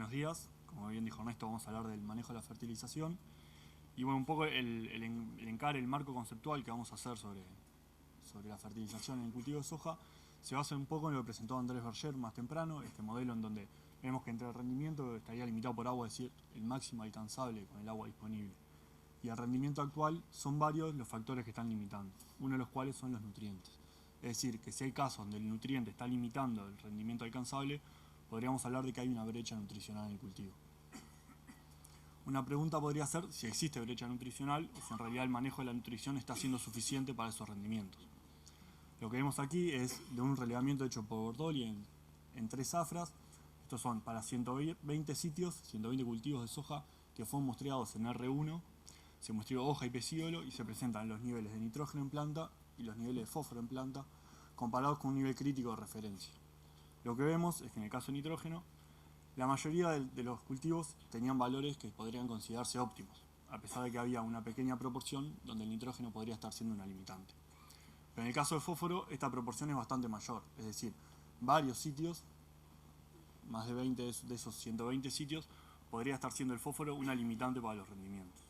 Buenos días, como bien dijo Ernesto, vamos a hablar del manejo de la fertilización y bueno, un poco el marco conceptual que vamos a hacer sobre la fertilización en el cultivo de soja se basa un poco en lo que presentó Andrés Berger más temprano, este modelo en donde vemos que entre el rendimiento estaría limitado por agua, es decir, el máximo alcanzable con el agua disponible, y el rendimiento actual son varios los factores que están limitando, uno de los cuales son los nutrientes. Es decir, que si hay casos donde el nutriente está limitando el rendimiento alcanzable, podríamos hablar de que hay una brecha nutricional en el cultivo. Una pregunta podría ser si existe brecha nutricional o si en realidad el manejo de la nutrición está siendo suficiente para esos rendimientos. Lo que vemos aquí es de un relevamiento hecho por Bordoli en 3 zafras. Estos son para 120 sitios, 120 cultivos de soja que fueron muestreados en R1. Se muestreó hoja y pecíolo y se presentan los niveles de nitrógeno en planta y los niveles de fósforo en planta comparados con un nivel crítico de referencia. Lo que vemos es que en el caso de nitrógeno, la mayoría de los cultivos tenían valores que podrían considerarse óptimos, a pesar de que había una pequeña proporción donde el nitrógeno podría estar siendo una limitante. Pero en el caso de fósforo, esta proporción es bastante mayor, es decir, varios sitios, más de 20 de esos 120 sitios, podría estar siendo el fósforo una limitante para los rendimientos.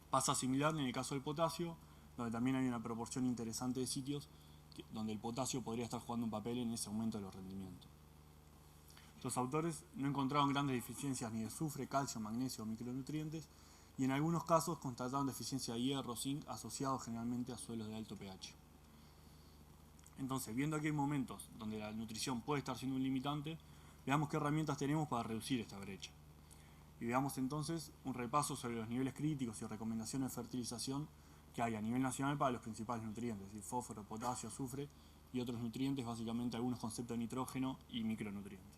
Pasa similar en el caso del potasio, donde también hay una proporción interesante de sitios donde el potasio podría estar jugando un papel en ese aumento de los rendimientos. Los autores no encontraron grandes deficiencias ni de azufre, calcio, magnesio o micronutrientes, y en algunos casos constataron deficiencia de hierro, zinc, asociados generalmente a suelos de alto pH. Entonces, viendo que hay momentos donde la nutrición puede estar siendo un limitante, veamos qué herramientas tenemos para reducir esta brecha. Y veamos entonces un repaso sobre los niveles críticos y recomendaciones de fertilización que hay a nivel nacional para los principales nutrientes, es decir, fósforo, potasio, azufre y otros nutrientes, básicamente algunos conceptos de nitrógeno y micronutrientes.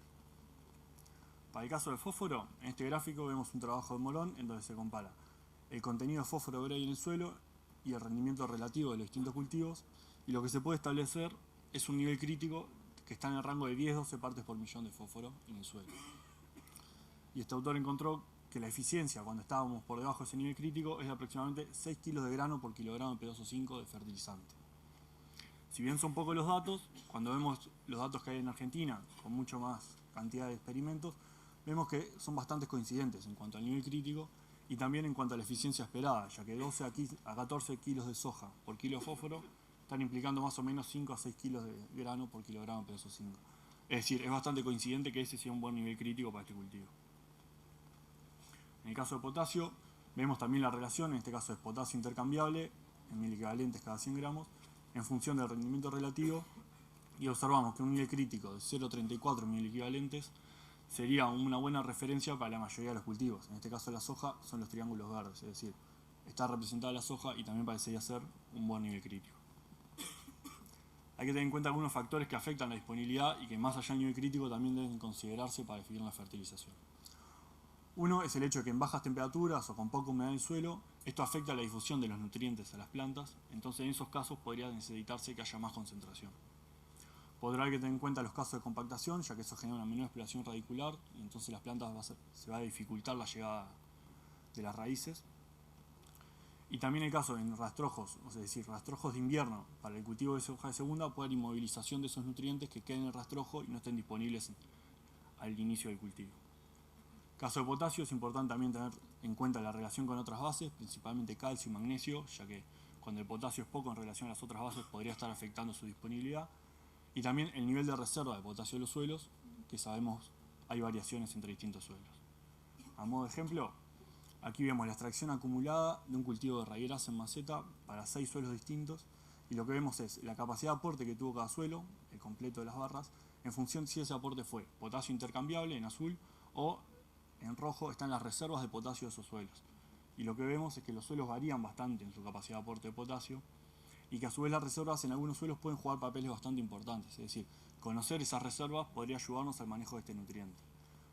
Para el caso del fósforo, en este gráfico vemos un trabajo de Morón en donde se compara el contenido de fósforo Bray en el suelo y el rendimiento relativo de los distintos cultivos, y lo que se puede establecer es un nivel crítico que está en el rango de 10-12 partes por millón de fósforo en el suelo. Y este autor encontró que la eficiencia cuando estábamos por debajo de ese nivel crítico es de aproximadamente 6 kilos de grano por kilogramo de P2O5 de fertilizante. Si bien son pocos los datos, cuando vemos los datos que hay en Argentina, con mucho más cantidad de experimentos, vemos que son bastante coincidentes en cuanto al nivel crítico y también en cuanto a la eficiencia esperada, ya que 12 a 14 kilos de soja por kilo de fósforo están implicando más o menos 5 a 6 kilos de grano por kilogramo de P2O5. Es decir, es bastante coincidente que ese sea un buen nivel crítico para este cultivo. En el caso de potasio, vemos también la relación, en este caso es potasio intercambiable en miliequivalentes cada 100 gramos, en función del rendimiento relativo, y observamos que un nivel crítico de 0,34 miliequivalentes sería una buena referencia para la mayoría de los cultivos. En este caso la soja son los triángulos verdes, es decir, está representada la soja y también parecería ser un buen nivel crítico. Hay que tener en cuenta algunos factores que afectan la disponibilidad y que más allá del nivel crítico también deben considerarse para definir la fertilización. Uno es el hecho de que en bajas temperaturas o con poca humedad en el suelo, esto afecta la difusión de los nutrientes a las plantas, entonces en esos casos podría necesitarse que haya más concentración. Podrá haber que tener en cuenta los casos de compactación, ya que eso genera una menor exploración radicular y entonces las plantas se va a dificultar la llegada de las raíces. Y también el caso en rastrojos, es decir, rastrojos de invierno para el cultivo de soja de segunda, puede haber inmovilización de esos nutrientes que queden en el rastrojo y no estén disponibles al inicio del cultivo. Caso de potasio, es importante también tener en cuenta la relación con otras bases, principalmente calcio y magnesio, ya que cuando el potasio es poco en relación a las otras bases podría estar afectando su disponibilidad. Y también el nivel de reserva de potasio de los suelos, que sabemos hay variaciones entre distintos suelos. A modo de ejemplo, aquí vemos la extracción acumulada de un cultivo de ragueras en maceta para 6 suelos distintos, y lo que vemos es la capacidad de aporte que tuvo cada suelo, el completo de las barras, en función de si ese aporte fue potasio intercambiable en azul o en rojo están las reservas de potasio de esos suelos. Y lo que vemos es que los suelos varían bastante en su capacidad de aporte de potasio y que a su vez las reservas en algunos suelos pueden jugar papeles bastante importantes. Es decir, conocer esas reservas podría ayudarnos al manejo de este nutriente.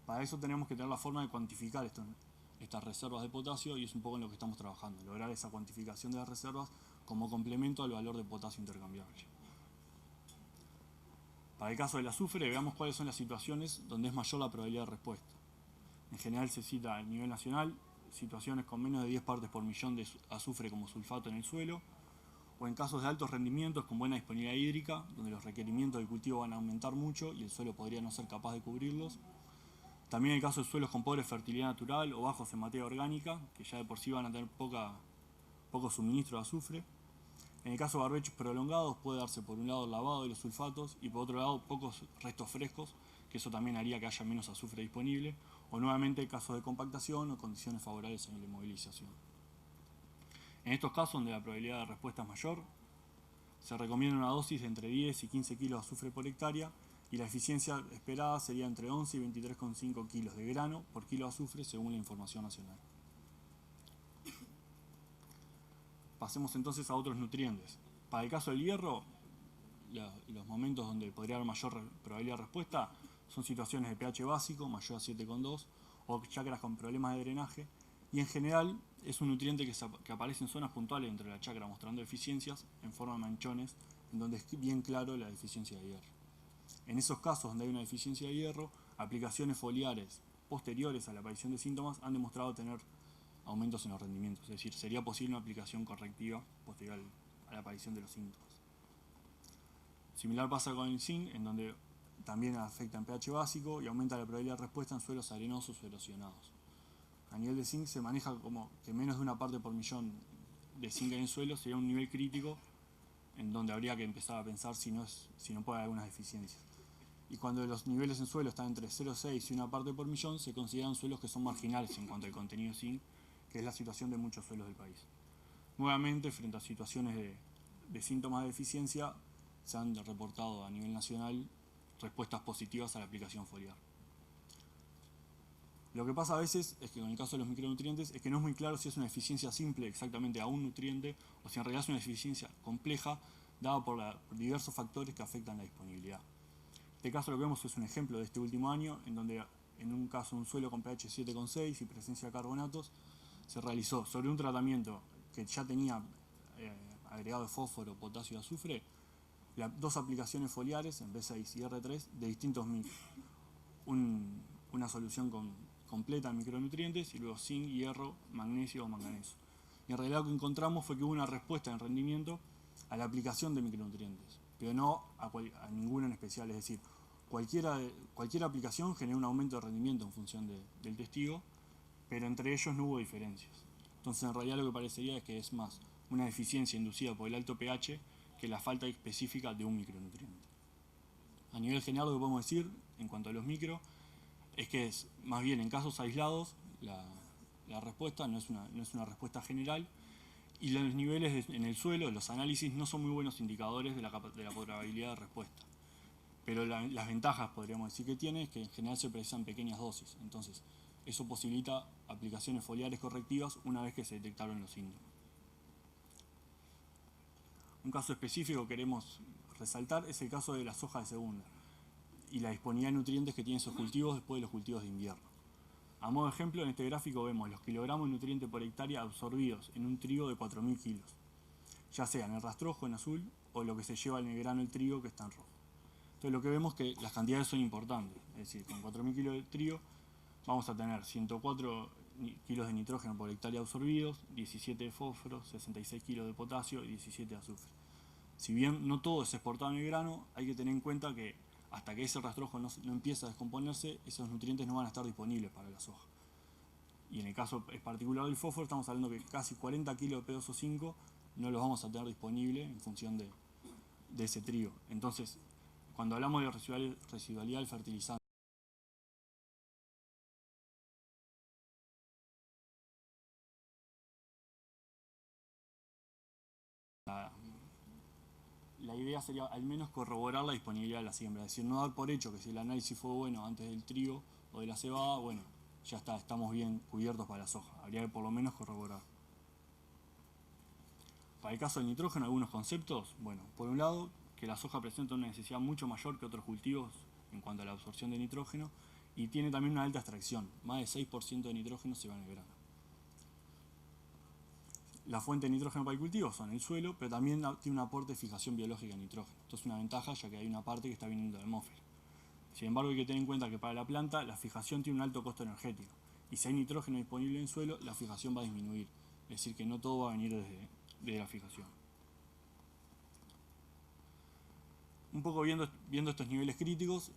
Para eso tenemos que tener la forma de cuantificar estas reservas de potasio y es un poco en lo que estamos trabajando, lograr esa cuantificación de las reservas como complemento al valor de potasio intercambiable. Para el caso del azufre, veamos cuáles son las situaciones donde es mayor la probabilidad de respuesta. En general se cita a nivel nacional situaciones con menos de 10 partes por millón de azufre como sulfato en el suelo, o en casos de altos rendimientos con buena disponibilidad hídrica, donde los requerimientos del cultivo van a aumentar mucho y el suelo podría no ser capaz de cubrirlos. También en el caso de suelos con pobre fertilidad natural o bajos en materia orgánica, que ya de por sí van a tener poco suministro de azufre. En el caso de barbechos prolongados puede darse por un lado el lavado de los sulfatos y por otro lado pocos restos frescos, que eso también haría que haya menos azufre disponible, o nuevamente casos de compactación o condiciones favorables en la inmovilización. En estos casos, donde la probabilidad de respuesta es mayor, se recomienda una dosis de entre 10 y 15 kilos de azufre por hectárea y la eficiencia esperada sería entre 11 y 23,5 kilos de grano por kilo de azufre según la información nacional. Pasemos entonces a otros nutrientes. Para el caso del hierro, los momentos donde podría haber mayor probabilidad de respuesta son situaciones de pH básico, mayor a 7,2, o chacras con problemas de drenaje, y en general es un nutriente que aparece en zonas puntuales dentro de la chacra mostrando deficiencias en forma de manchones, en donde es bien claro la deficiencia de hierro. En esos casos donde hay una deficiencia de hierro, aplicaciones foliares posteriores a la aparición de síntomas han demostrado tener aumentos en los rendimientos, es decir, sería posible una aplicación correctiva posterior a la aparición de los síntomas. Similar pasa con el zinc, en donde también afecta en pH básico y aumenta la probabilidad de respuesta en suelos arenosos o erosionados. A nivel de zinc se maneja como que menos de una parte por millón de zinc en el suelo sería un nivel crítico en donde habría que empezar a pensar si no puede haber algunas deficiencias. Y cuando los niveles en suelo están entre 0,6 y una parte por millón, se consideran suelos que son marginales en cuanto al contenido de zinc, que es la situación de muchos suelos del país. Nuevamente, frente a situaciones de síntomas de deficiencia, se han reportado a nivel nacional respuestas positivas a la aplicación foliar. Lo que pasa a veces es que con el caso de los micronutrientes es que no es muy claro si es una deficiencia simple exactamente a un nutriente o si en realidad es una deficiencia compleja dada por diversos factores que afectan la disponibilidad. En este caso lo que vemos es un ejemplo de este último año en donde en un caso un suelo con pH 7,6 y presencia de carbonatos se realizó sobre un tratamiento que ya tenía agregado de fósforo, potasio y azufre, dos aplicaciones foliares en B6 y R3 de distintos micros. Una solución completa en micronutrientes y luego zinc, hierro, magnesio o manganeso. Y en realidad lo que encontramos fue que hubo una respuesta en rendimiento a la aplicación de micronutrientes, pero no a ninguna en especial, es decir, cualquier aplicación genera un aumento de rendimiento en función del testigo, pero entre ellos no hubo diferencias. Entonces en realidad lo que parecería es que es más una deficiencia inducida por el alto pH que la falta específica de un micronutriente. A nivel general lo que podemos decir en cuanto a los micro es que es más bien en casos aislados la respuesta no es una respuesta general y los niveles en el suelo, los análisis no son muy buenos indicadores de la probabilidad de respuesta. Pero las ventajas, podríamos decir, que tiene es que en general se precisan pequeñas dosis. Entonces, eso posibilita aplicaciones foliares correctivas una vez que se detectaron los síntomas. Un caso específico que queremos resaltar es el caso de la soja de segunda y la disponibilidad de nutrientes que tienen esos cultivos después de los cultivos de invierno. A modo de ejemplo, en este gráfico vemos los kilogramos de nutriente por hectárea absorbidos en un trigo de 4.000 kilos, ya sea en el rastrojo en azul o lo que se lleva en el grano del trigo que está en rojo. Entonces lo que vemos es que las cantidades son importantes, es decir, con 4.000 kilos de trigo vamos a tener 104 kilos de nitrógeno por hectárea absorbidos, 17 de fósforo, 66 kilos de potasio y 17 de azufre. Si bien no todo es exportado en el grano, hay que tener en cuenta que hasta que ese rastrojo no empieza a descomponerse, esos nutrientes no van a estar disponibles para la soja. Y en el caso particular del fósforo estamos hablando que casi 40 kilos de P2O5 no los vamos a tener disponibles en función de ese trigo. Entonces, cuando hablamos de residualidad del fertilizante, la idea sería al menos corroborar la disponibilidad de la siembra, es decir, no dar por hecho que si el análisis fue bueno antes del trigo o de la cebada, bueno, ya está, estamos bien cubiertos para la soja, habría que por lo menos corroborar. Para el caso del nitrógeno, algunos conceptos, bueno, por un lado, que la soja presenta una necesidad mucho mayor que otros cultivos en cuanto a la absorción de nitrógeno y tiene también una alta extracción, más de 6% de nitrógeno se va en el grano. La fuente de nitrógeno para el cultivo son el suelo, pero también tiene un aporte de fijación biológica de nitrógeno. Esto es una ventaja ya que hay una parte que está viniendo de la atmósfera. Sin embargo, hay que tener en cuenta que para la planta la fijación tiene un alto costo energético. Y si hay nitrógeno disponible en el suelo, la fijación va a disminuir. Es decir, que no todo va a venir de la fijación. Un poco viendo estos niveles críticos,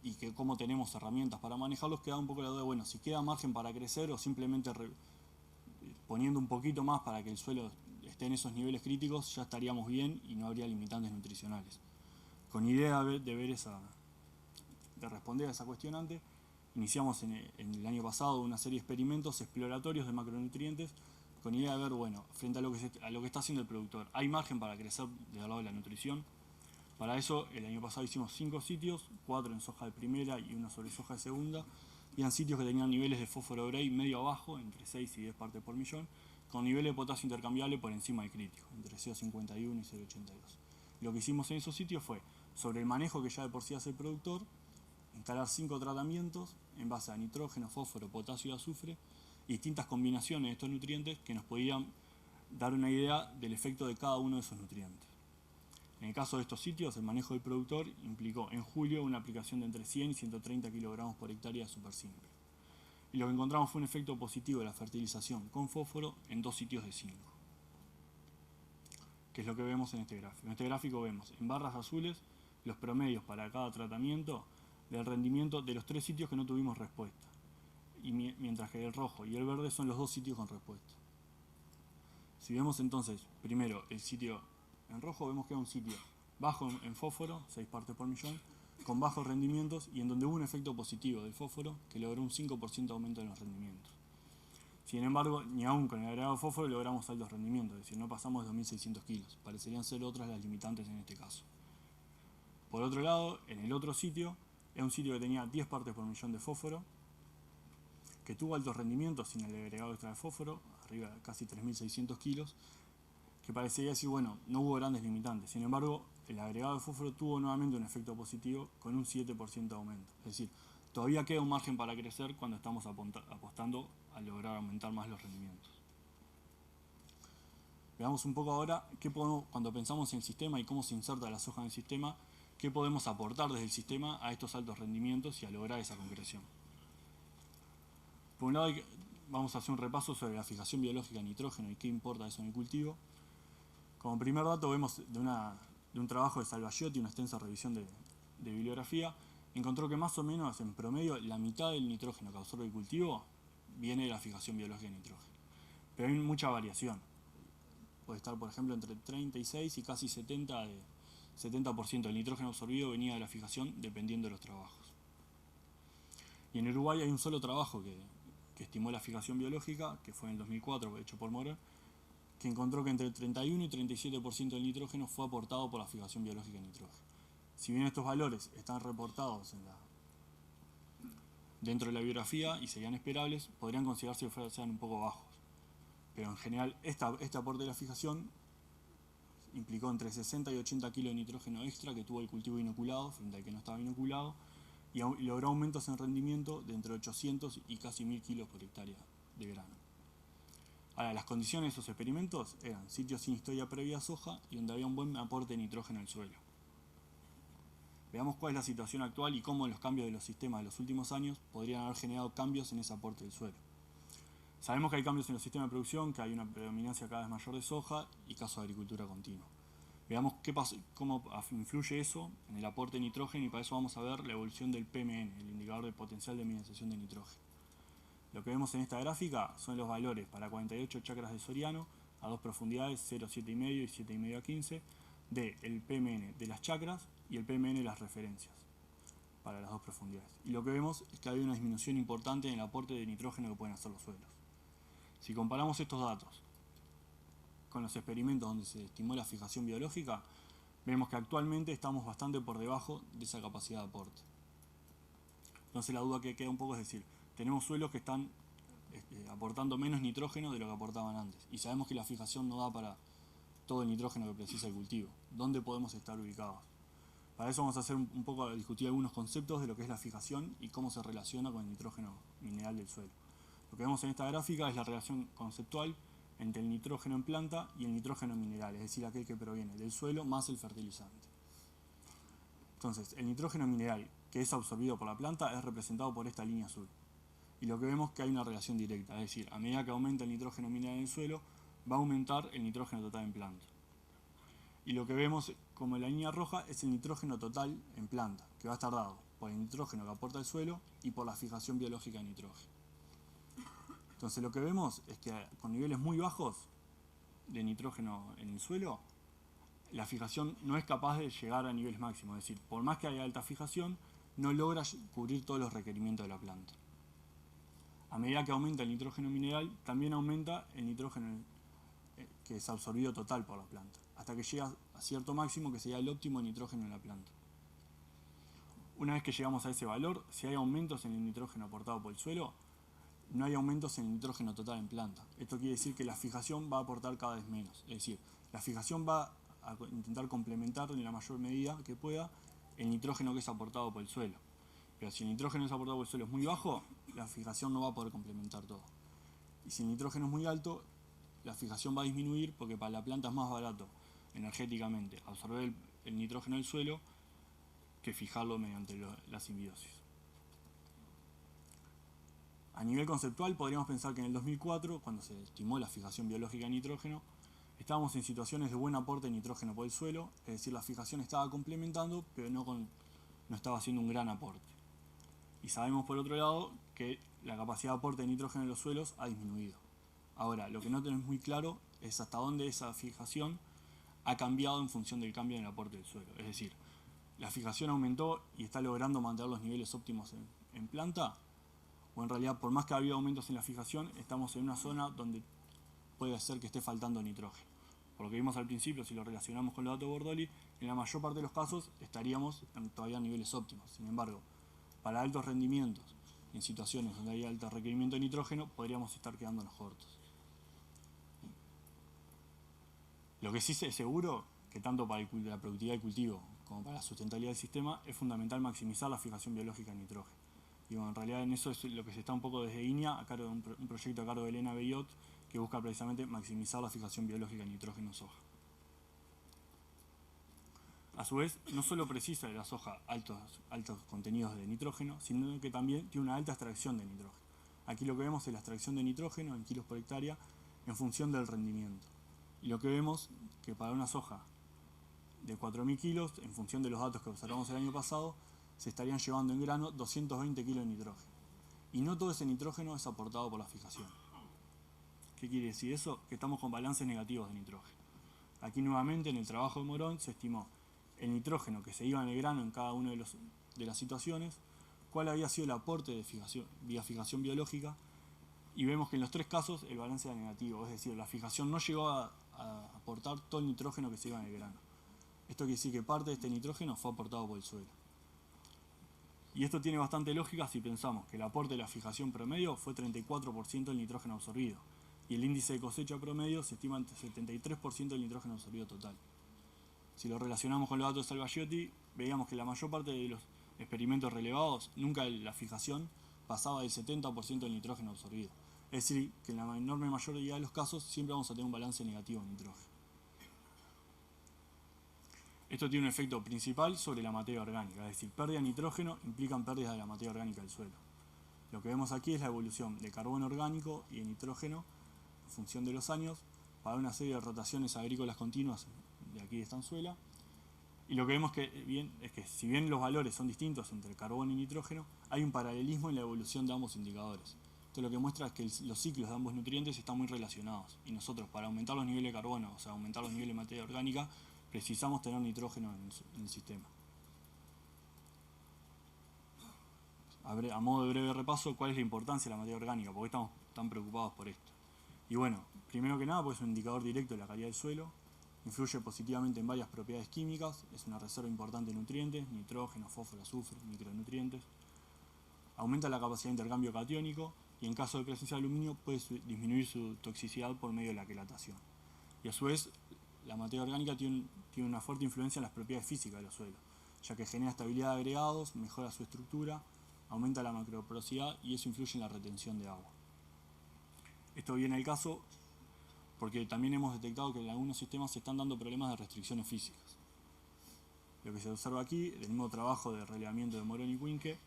y que cómo tenemos herramientas para manejarlos, queda un poco la duda, bueno, si queda margen para crecer o simplemente poniendo un poquito más para que el suelo esté en esos niveles críticos, ya estaríamos bien y no habría limitantes nutricionales. Con idea de responder a esa cuestionante, iniciamos en el año pasado una serie de experimentos exploratorios de macronutrientes con idea de ver, bueno, frente a lo que está haciendo el productor, ¿hay margen para crecer del lado de la nutrición? Para eso, el año pasado hicimos 5 sitios, 4 en soja de primera y 1 sobre soja de segunda, y eran sitios que tenían niveles de fósforo Bray medio abajo, entre 6 y 10 partes por millón, con niveles de potasio intercambiable por encima del crítico, entre 0,51 y 0,82. Lo que hicimos en esos sitios fue, sobre el manejo que ya de por sí hace el productor, instalar 5 tratamientos en base a nitrógeno, fósforo, potasio y azufre, y distintas combinaciones de estos nutrientes que nos podían dar una idea del efecto de cada uno de esos nutrientes. En el caso de estos sitios, el manejo del productor implicó en julio una aplicación de entre 100 y 130 kilogramos por hectárea súper simple. Y lo que encontramos fue un efecto positivo de la fertilización con fósforo en 2 sitios de 5. Que es lo que vemos en este gráfico. En este gráfico vemos en barras azules los promedios para cada tratamiento del rendimiento de los 3 sitios que no tuvimos respuesta. Y mientras que el rojo y el verde son los 2 sitios con respuesta. Si vemos entonces, primero el sitio en rojo, vemos que es un sitio bajo en fósforo, 6 partes por millón, con bajos rendimientos y en donde hubo un efecto positivo del fósforo que logró un 5% de aumento en los rendimientos. Sin embargo, ni aún con el agregado de fósforo logramos altos rendimientos, es decir, no pasamos de 2.600 kilos. Parecerían ser otras las limitantes en este caso. Por otro lado, en el otro sitio, es un sitio que tenía 10 partes por millón de fósforo, que tuvo altos rendimientos sin el agregado extra de fósforo, arriba de casi 3.600 kilos, que parecería decir, bueno, no hubo grandes limitantes. Sin embargo, el agregado de fósforo tuvo nuevamente un efecto positivo con un 7% de aumento. Es decir, todavía queda un margen para crecer cuando estamos apostando a lograr aumentar más los rendimientos. Veamos un poco ahora cuando pensamos en el sistema y cómo se inserta la soja en el sistema, qué podemos aportar desde el sistema a estos altos rendimientos y a lograr esa concreción. Por un lado, vamos a hacer un repaso sobre la fijación biológica de nitrógeno y qué importa eso en el cultivo. Como primer dato vemos de un trabajo de Salvagiotti, una extensa revisión de bibliografía, encontró que más o menos en promedio la mitad del nitrógeno que absorbe el cultivo viene de la fijación biológica de nitrógeno. Pero hay mucha variación. Puede estar, por ejemplo, entre 36 y casi 70% del nitrógeno absorbido venía de la fijación dependiendo de los trabajos. Y en Uruguay hay un solo trabajo que estimó la fijación biológica, que fue en el 2004, hecho por Morer, que encontró que entre el 31 y 37% del nitrógeno fue aportado por la fijación biológica de nitrógeno. Si bien estos valores están reportados dentro de la biografía y serían esperables, podrían considerarse que sean un poco bajos. Pero en general, este aporte de la fijación implicó entre 60 y 80 kilos de nitrógeno extra que tuvo el cultivo inoculado frente al que no estaba inoculado y logró aumentos en rendimiento de entre 800 y casi 1000 kilos por hectárea de grano. Ahora, las condiciones de esos experimentos eran sitios sin historia previa a soja y donde había un buen aporte de nitrógeno al suelo. Veamos cuál es la situación actual y cómo los cambios de los sistemas de los últimos años podrían haber generado cambios en ese aporte del suelo. Sabemos que hay cambios en los sistemas de producción, que hay una predominancia cada vez mayor de soja y casos de agricultura continua. Veamos cómo influye eso en el aporte de nitrógeno y para eso vamos a ver la evolución del PMN, el indicador de potencial de minimización de nitrógeno. Lo que vemos en esta gráfica son los valores para 48 chacras de Soriano a dos profundidades, 0, 7,5 y 7,5 a 15, del PMN de las chacras y el PMN de las referencias para las dos profundidades. Y lo que vemos es que hay una disminución importante en el aporte de nitrógeno que pueden hacer los suelos. Si comparamos estos datos con los experimentos donde se estimó la fijación biológica, vemos que actualmente estamos bastante por debajo de esa capacidad de aporte. Entonces la duda que queda un poco es decir, tenemos suelos que están aportando menos nitrógeno de lo que aportaban antes y sabemos que la fijación no da para todo el nitrógeno que precisa el cultivo. ¿Dónde podemos estar ubicados? Para eso vamos a hacer un poco a discutir algunos conceptos de lo que es la fijación y cómo se relaciona con el nitrógeno mineral del suelo. Lo que vemos en esta gráfica es la relación conceptual entre el nitrógeno en planta y el nitrógeno mineral, es decir, aquel que proviene del suelo más el fertilizante. Entonces, el nitrógeno mineral que es absorbido por la planta es representado por esta línea azul. Y lo que vemos es que hay una relación directa, es decir, a medida que aumenta el nitrógeno mineral en el suelo, va a aumentar el nitrógeno total en planta. Y lo que vemos como la línea roja es el nitrógeno total en planta, que va a estar dado por el nitrógeno que aporta el suelo y por la fijación biológica de nitrógeno. Entonces lo que vemos es que con niveles muy bajos de nitrógeno en el suelo, la fijación no es capaz de llegar a niveles máximos. Es decir, por más que haya alta fijación, no logra cubrir todos los requerimientos de la planta. A medida que aumenta el nitrógeno mineral, también aumenta el nitrógeno que es absorbido total por la planta, hasta que llega a cierto máximo que sería el óptimo de nitrógeno en la planta. Una vez que llegamos a ese valor, si hay aumentos en el nitrógeno aportado por el suelo, no hay aumentos en el nitrógeno total en planta. Esto quiere decir que la fijación va a aportar cada vez menos. Es decir, la fijación va a intentar complementar en la mayor medida que pueda el nitrógeno que es aportado por el suelo. Pero si el nitrógeno que es aportado por el suelo es muy bajo, la fijación no va a poder complementar todo. Y si el nitrógeno es muy alto, la fijación va a disminuir porque para la planta es más barato energéticamente absorber el nitrógeno del suelo que fijarlo mediante la simbiosis. A nivel conceptual podríamos pensar que en el 2004, cuando se estimó la fijación biológica de nitrógeno, estábamos en situaciones de buen aporte de nitrógeno por el suelo, es decir, la fijación estaba complementando, pero no estaba haciendo un gran aporte. Y sabemos por otro lado que la capacidad de aporte de nitrógeno en los suelos ha disminuido. Ahora, lo que no tenemos muy claro es hasta dónde esa fijación ha cambiado en función del cambio en el aporte del suelo. Es decir, la fijación aumentó y está logrando mantener los niveles óptimos en planta, o en realidad por más que ha habido aumentos en la fijación, estamos en una zona donde puede ser que esté faltando nitrógeno. Por lo que vimos al principio, si lo relacionamos con los datos de Bordoli, en la mayor parte de los casos estaríamos todavía a niveles óptimos. Sin embargo, para altos rendimientos, en situaciones donde hay alto requerimiento de nitrógeno, podríamos estar quedándonos cortos. Lo que sí es seguro, que tanto para la productividad del cultivo como para la sustentabilidad del sistema, es fundamental maximizar la fijación biológica de nitrógeno. Y bueno, en realidad en eso es lo que se está un poco desde INEA, a cargo de un proyecto a cargo de Elena Bellot, que busca precisamente maximizar la fijación biológica de nitrógeno en soja. A su vez, no solo precisa de la soja altos contenidos de nitrógeno, sino que también tiene una alta extracción de nitrógeno. Aquí lo que vemos es la extracción de nitrógeno en kilos por hectárea en función del rendimiento. Y lo que vemos que para una soja de 4.000 kilos, en función de los datos que observamos el año pasado, se estarían llevando en grano 220 kilos de nitrógeno. Y no todo ese nitrógeno es aportado por la fijación. ¿Qué quiere decir eso? Que estamos con balances negativos de nitrógeno. Aquí nuevamente en el trabajo de Morón se estimó el nitrógeno que se iba en el grano en cada una de las situaciones, cuál había sido el aporte de vía fijación biológica, y vemos que en los tres casos el balance era negativo, es decir, la fijación no llegó a aportar todo el nitrógeno que se iba en el grano. Esto quiere decir que parte de este nitrógeno fue aportado por el suelo. Y esto tiene bastante lógica si pensamos que el aporte de la fijación promedio fue 34% del nitrógeno absorbido, y el índice de cosecha promedio se estima en 73% del nitrógeno absorbido total. Si lo relacionamos con los datos de Salvaggiotti, veíamos que la mayor parte de los experimentos relevados, nunca la fijación pasaba del 70% del nitrógeno absorbido. Es decir, que en la enorme mayoría de los casos siempre vamos a tener un balance negativo de nitrógeno. Esto tiene un efecto principal sobre la materia orgánica, es decir, pérdida de nitrógeno implican pérdidas de la materia orgánica del suelo. Lo que vemos aquí es la evolución de carbono orgánico y de nitrógeno en función de los años para una serie de rotaciones agrícolas continuas de aquí de Estanzuela. Y lo que vemos es que si bien los valores son distintos entre carbono y nitrógeno, hay un paralelismo en la evolución de ambos indicadores. Esto lo que muestra es que los ciclos de ambos nutrientes están muy relacionados. Y nosotros, para aumentar los niveles de carbono, o sea, aumentar los niveles de materia orgánica, precisamos tener nitrógeno en el sistema. A modo de breve repaso, ¿cuál es la importancia de la materia orgánica? ¿Por qué estamos tan preocupados por esto? Y bueno, primero que nada, pues es un indicador directo de la calidad del suelo, influye positivamente en varias propiedades químicas, es una reserva importante de nutrientes, nitrógeno, fósforo, azufre, micronutrientes, aumenta la capacidad de intercambio catiónico y en caso de presencia de aluminio puede disminuir su toxicidad por medio de la quelatación. Y a su vez, la materia orgánica tiene una fuerte influencia en las propiedades físicas de los suelos, ya que genera estabilidad de agregados, mejora su estructura, aumenta la macroporosidad y eso influye en la retención de agua. Esto viene al caso porque también hemos detectado que en algunos sistemas se están dando problemas de restricciones físicas. Lo que se observa aquí, del mismo trabajo de relevamiento de Morón y Cuinque,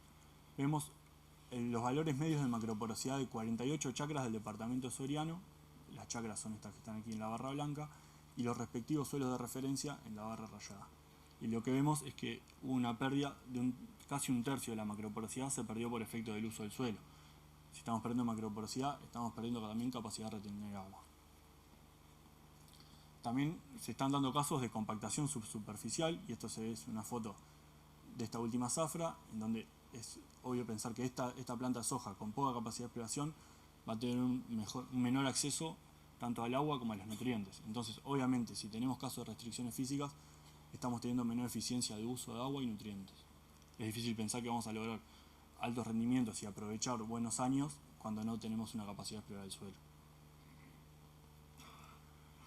vemos los valores medios de macroporosidad de 48 chacras del departamento soriano, las chacras son estas que están aquí en la barra blanca, y los respectivos suelos de referencia en la barra rayada. Y lo que vemos es que hubo una pérdida casi un tercio de la macroporosidad se perdió por efecto del uso del suelo. Si estamos perdiendo macroporosidad, estamos perdiendo también capacidad de retener agua. También se están dando casos de compactación subsuperficial, y esto es una foto de esta última zafra, en donde es obvio pensar que esta planta de soja con poca capacidad de explosión va a tener un menor acceso tanto al agua como a los nutrientes. Entonces, obviamente, si tenemos casos de restricciones físicas, estamos teniendo menor eficiencia de uso de agua y nutrientes. Es difícil pensar que vamos a lograr altos rendimientos y aprovechar buenos años cuando no tenemos una capacidad de explorar el suelo.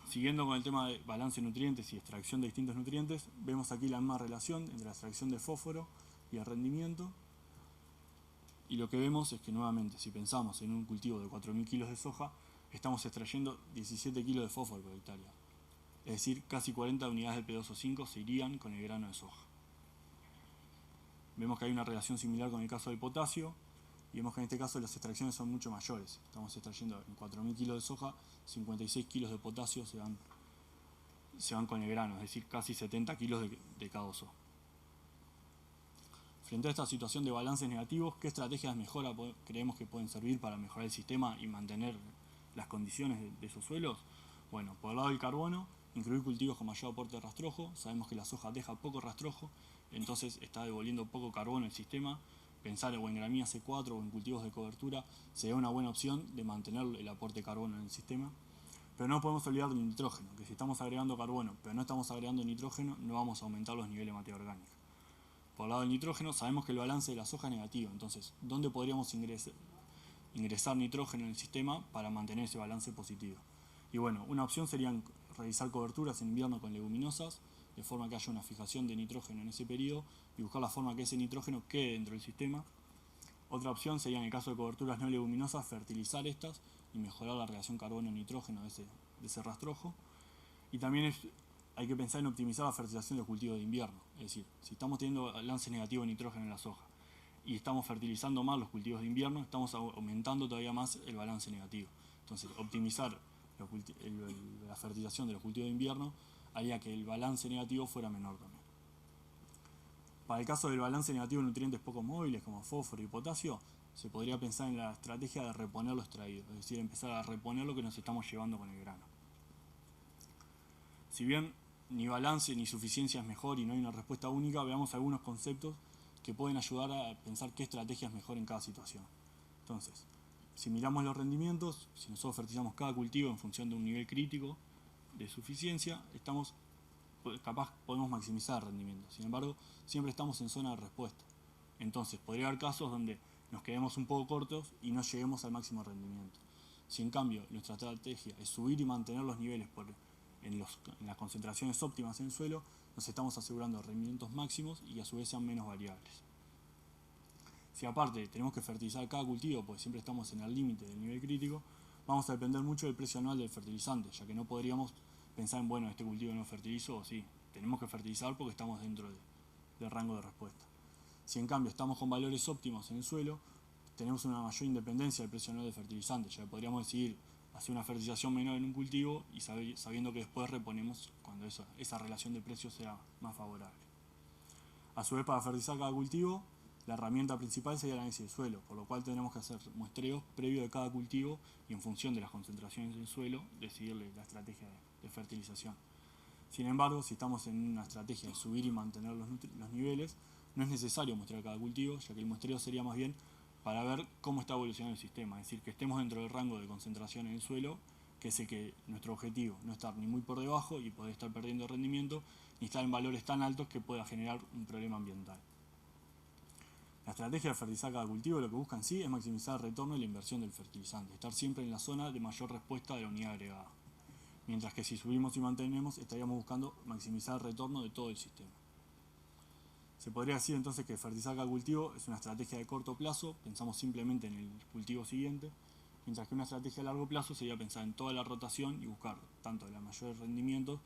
Siguiendo con el tema de balance de nutrientes y extracción de distintos nutrientes, vemos aquí la misma relación entre la extracción de fósforo y el rendimiento. Y lo que vemos es que nuevamente, si pensamos en un cultivo de 4.000 kilos de soja, estamos extrayendo 17 kilos de fósforo por hectárea. Es decir, casi 40 unidades de P2O5 se irían con el grano de soja. Vemos que hay una relación similar con el caso del potasio, y vemos que en este caso las extracciones son mucho mayores. Estamos extrayendo en 4.000 kilos de soja, 56 kilos de potasio se van con el grano, es decir, casi 70 kilos de K2O. Frente a esta situación de balances negativos, ¿qué estrategias de mejora creemos que pueden servir para mejorar el sistema y mantener las condiciones de esos suelos? Bueno, por el lado del carbono, incluir cultivos con mayor aporte de rastrojo. Sabemos que la soja deja poco rastrojo, entonces está devolviendo poco carbono al sistema. Pensar en gramínea C4 o en cultivos de cobertura sería una buena opción de mantener el aporte de carbono en el sistema. Pero no podemos olvidar del nitrógeno, que si estamos agregando carbono pero no estamos agregando nitrógeno, no vamos a aumentar los niveles de materia orgánica. Por el lado del nitrógeno, sabemos que el balance de la soja es negativo, entonces, ¿dónde podríamos ingresar nitrógeno en el sistema para mantener ese balance positivo? Y bueno, una opción sería realizar coberturas en invierno con leguminosas, de forma que haya una fijación de nitrógeno en ese periodo y buscar la forma que ese nitrógeno quede dentro del sistema. Otra opción sería, en el caso de coberturas no leguminosas, fertilizar estas y mejorar la relación carbono-nitrógeno de ese rastrojo. Y también hay que pensar en optimizar la fertilización de los cultivos de invierno. Es decir, si estamos teniendo balance negativo de nitrógeno en la soja y estamos fertilizando más los cultivos de invierno, estamos aumentando todavía más el balance negativo. Entonces, optimizar la fertilización de los cultivos de invierno haría que el balance negativo fuera menor también. Para el caso del balance negativo de nutrientes poco móviles como fósforo y potasio, se podría pensar en la estrategia de reponer lo extraído, es decir, empezar a reponer lo que nos estamos llevando con el grano. Si bien ni balance ni suficiencia es mejor y no hay una respuesta única, veamos algunos conceptos que pueden ayudar a pensar qué estrategia es mejor en cada situación. Entonces, si miramos los rendimientos, si nosotros fertilizamos cada cultivo en función de un nivel crítico de suficiencia, capaz podemos maximizar el rendimiento. Sin embargo, siempre estamos en zona de respuesta. Entonces, podría haber casos donde nos quedemos un poco cortos y no lleguemos al máximo rendimiento. Si en cambio nuestra estrategia es subir y mantener los niveles en las concentraciones óptimas en el suelo, nos estamos asegurando rendimientos máximos y a su vez sean menos variables. Si aparte tenemos que fertilizar cada cultivo, porque siempre estamos en el límite del nivel crítico, vamos a depender mucho del precio anual del fertilizante, ya que no podríamos pensar en, bueno, este cultivo no fertilizo, o sí, tenemos que fertilizar porque estamos dentro del rango de respuesta. Si en cambio estamos con valores óptimos en el suelo, tenemos una mayor independencia del precio anual del fertilizante, ya que podríamos decidir hacer una fertilización menor en un cultivo y sabiendo que después reponemos cuando esa relación de precios sea más favorable. A su vez, para fertilizar cada cultivo, la herramienta principal sería el análisis del suelo, por lo cual tendremos que hacer muestreos previo de cada cultivo y en función de las concentraciones del suelo decidirle la estrategia de fertilización. Sin embargo, si estamos en una estrategia de subir y mantener los niveles, no es necesario muestrear cada cultivo, ya que el muestreo sería más bien para ver cómo está evolucionando el sistema, es decir, que estemos dentro del rango de concentración en el suelo, que es el que nuestro objetivo, no estar ni muy por debajo y poder estar perdiendo rendimiento, ni estar en valores tan altos que pueda generar un problema ambiental. La estrategia de fertilizar cada cultivo lo que busca en sí es maximizar el retorno y la inversión del fertilizante, estar siempre en la zona de mayor respuesta de la unidad agregada. Mientras que si subimos y mantenemos, estaríamos buscando maximizar el retorno de todo el sistema. Se podría decir entonces que fertilizar cada cultivo es una estrategia de corto plazo, pensamos simplemente en el cultivo siguiente, mientras que una estrategia a largo plazo sería pensar en toda la rotación y buscar tanto el mayor rendimiento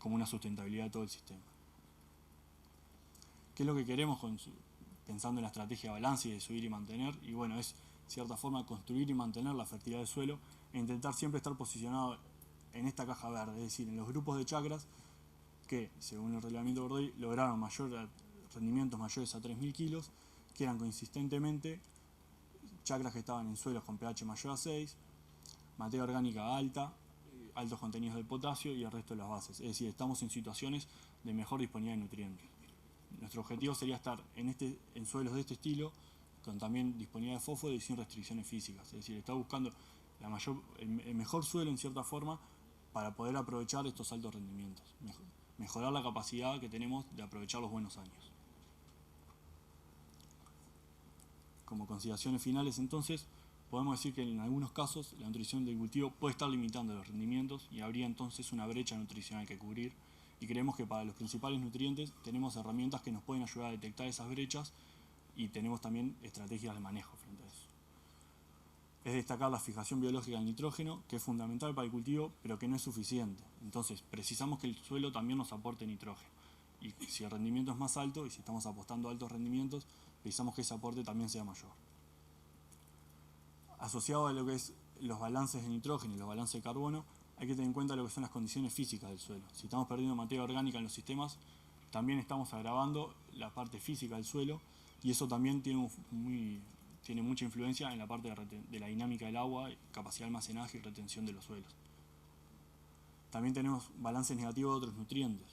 como una sustentabilidad de todo el sistema. ¿Qué es lo que queremos pensando en la estrategia de balance y de subir y mantener? Y bueno, es de cierta forma construir y mantener la fertilidad del suelo e intentar siempre estar posicionado en esta caja verde, es decir, en los grupos de chacras que, según el reglamento Bordeaux, lograron mayor rendimientos mayores a 3.000 kilos, que eran consistentemente chacras que estaban en suelos con pH mayor a 6, materia orgánica alta, altos contenidos de potasio y el resto de las bases. Es decir, estamos en situaciones de mejor disponibilidad de nutrientes. Nuestro objetivo sería estar en suelos de este estilo, con también disponibilidad de fósforo y sin restricciones físicas. Es decir, está buscando el mejor suelo en cierta forma para poder aprovechar estos altos rendimientos. Mejorar la capacidad que tenemos de aprovechar los buenos años. Como consideraciones finales, entonces, podemos decir que en algunos casos la nutrición del cultivo puede estar limitando los rendimientos y habría entonces una brecha nutricional que cubrir, y creemos que para los principales nutrientes tenemos herramientas que nos pueden ayudar a detectar esas brechas y tenemos también estrategias de manejo frente a eso. Es destacar la fijación biológica del nitrógeno, que es fundamental para el cultivo, pero que no es suficiente. Entonces, precisamos que el suelo también nos aporte nitrógeno. Y si el rendimiento es más alto, y si estamos apostando a altos rendimientos, precisamos que ese aporte también sea mayor. Asociado a lo que es los balances de nitrógeno y los balances de carbono, hay que tener en cuenta lo que son las condiciones físicas del suelo. Si estamos perdiendo materia orgánica en los sistemas, también estamos agravando la parte física del suelo, y eso también tiene mucha influencia en la parte de la dinámica del agua, capacidad de almacenaje y retención de los suelos. También tenemos balances negativos de otros nutrientes,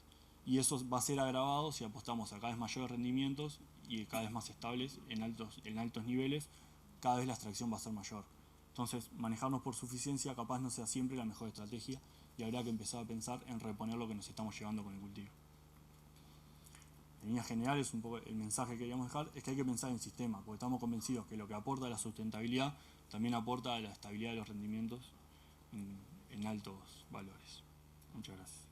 y eso va a ser agravado si apostamos a cada vez mayores rendimientos y cada vez más estables en altos niveles. Cada vez la extracción va a ser mayor. Entonces, manejarnos por suficiencia capaz no sea siempre la mejor estrategia, y habría que empezar a pensar en reponer lo que nos estamos llevando con el cultivo. En líneas generales, un poco el mensaje que queríamos dejar es que hay que pensar en sistema, porque estamos convencidos que lo que aporta a la sustentabilidad también aporta a la estabilidad de los rendimientos en altos valores. Muchas gracias.